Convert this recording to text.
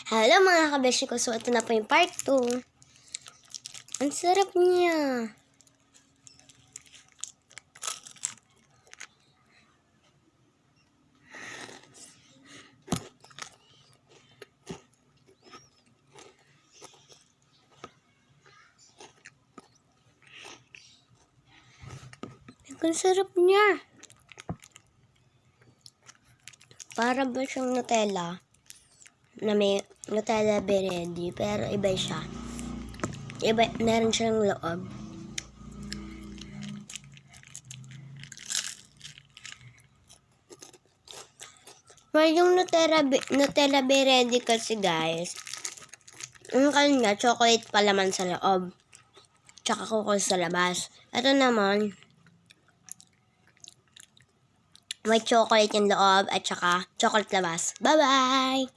Hello mga kabeshi ko. So, ito na po yung part 2. Ang sarap niya. Ang sarap niya. Para ba siyang Nutella na may Nutella Berendi, pero iba siya. Iba, meron siyang loob. Well, yung Nutella Berendi kasi guys, ang kanya, chocolate pa laman sa loob. Tsaka coco sa labas. Ito naman, may chocolate yung loob at tsaka chocolate labas. Bye-bye!